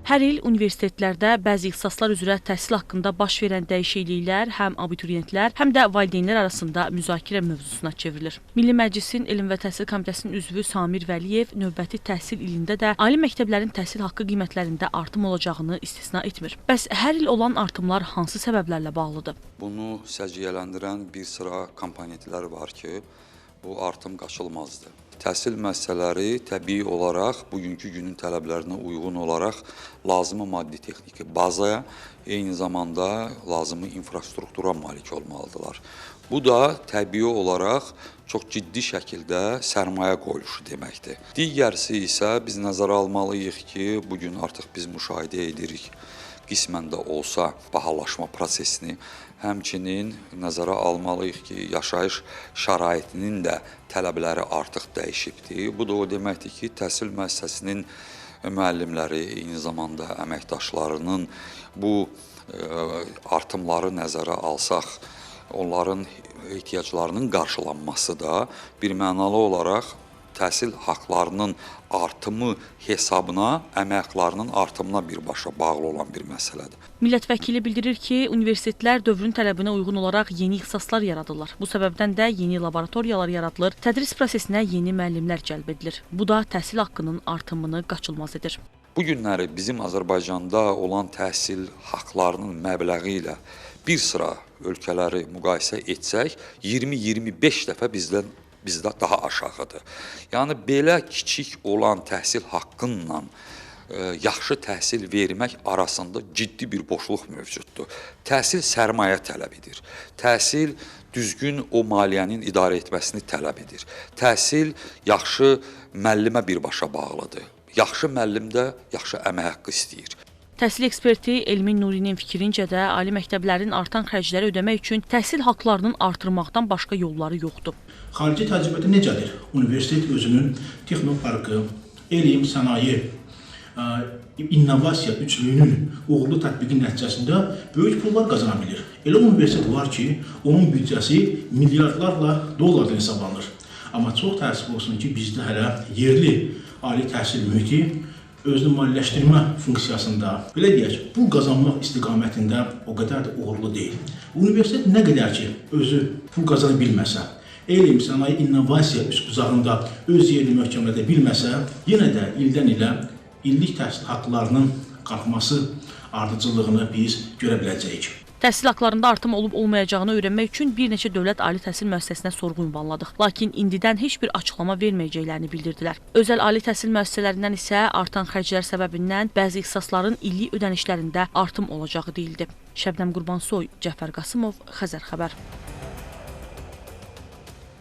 Hər il universitetlərdə bəzi ixtisaslar üzrə təhsil haqqında baş verən dəyişikliklər həm abituriyentlər, həm də valideynlər arasında müzakirə mövzusuna çevrilir. Milli Məclisin Elm və Təhsil Komitəsinin üzvü Samir Vəliyev növbəti təhsil ilində də ali məktəblərin təhsil haqqı qiymətlərində artım olacağını istisna etmir. Bəs hər il olan artımlar hansı səbəblərlə bağlıdır? Bunu səciyyələndirən bir sıra komponentlər var ki, bu artım qaçılmazdır. Təhsil müəssisələri təbii olaraq bugünkü günün tələblərinə uyğun olaraq lazımi maddi-texniki bazaya, eyni zamanda lazımi infrastruktura malik olmalıdırlar. Bu da təbii olaraq çox ciddi şəkildə sərmayə qoyuluşu deməkdir. Digərisi isə biz nəzərə almalıyıq ki, bugün artıq biz müşahidə edirik qismən də olsa bahalaşma prosesini, həmçinin nəzərə almalıyıq ki, yaşayış şəraitinin də tələbləri artıq dəyişibdir. Bu da o deməkdir ki, təhsil müəssisəsinin müəllimləri, eyni zamanda əməkdaşlarının bu artımları nəzərə alsaq, onların ehtiyaclarının qarşılanması da bir mənalı olaraq təhsil haqlarının artımı hesabına, əmək haqlarının artımına birbaşa bağlı olan bir məsələdir. Millət vəkili bildirir ki, universitetlər dövrün tələbinə uyğun olaraq yeni ixtisaslar yaradırlar. Bu səbəbdən də yeni laboratoriyalar yaradılır, tədris prosesinə yeni müəllimlər cəlb edilir. Bu da təhsil haqqının artımını qaçılmaz edir. Bu günləri bizim Azərbaycanda olan təhsil haqlarının məbləği ilə bir sıra ölkələri müqayisə etsək, 20-25 dəfə bizdə daha aşağıdır. Yəni, belə kiçik olan təhsil haqqınla yaxşı təhsil vermək arasında ciddi bir boşluq mövcuddur. Təhsil sərmayə tələb edir. Təhsil düzgün o maliyyənin idarə etməsini tələb edir. Təhsil yaxşı müəllimə birbaşa bağlıdır. Yaxşı müəllim də yaxşı əmək haqqı istəyir. Təhsil eksperti Elmin Nurinin fikrincə də ali məktəblərin artan xərcləri ödəmək üçün təhsil haqlarının artırmaqdan başqa yolları yoxdur. Xarici təcrübədə necədir? Universitet özünün texnoparkı, elm, sənaye, innovasiya üçlüyünün uğurlu tətbiqi nəticəsində böyük pullar qazana bilir. Elə universitet var ki, onun büdcəsi milyardlarla dollardan hesablanır. Amma çox təəssüf olsun ki, bizdə hələ yerli ali təhsil mühiti özünü maliyyələşdirmə funksiyasında, belə deyək, pul qazanmaq istiqamətində o qədər də uğurlu deyil. Universitet nə qədər ki, özü pul qazana bilməsə, elm, sənaye, innovasiya üst-uzağında öz yerini möhkəmlədə bilməsə, yenə də ildən ilə illik təhsil haqlarının qalxması ardıcıllığını biz görə biləcəyik. Təhsil haqlarında artım olub-olmayacağını öyrənmək üçün bir neçə dövlət ali təhsil müəssisəsinə sorğu ünvanladıq. Lakin indidən heç bir açıqlama verməyəcəklərini bildirdilər. Özəl ali təhsil müəssisələrindən isə artan xərclər səbəbindən bəzi ixtisasların illik ödənişlərində artım olacağı deyildi. Şəbnəm Qurbansoy, Cəfər Qasımov, Xəzər xəbər.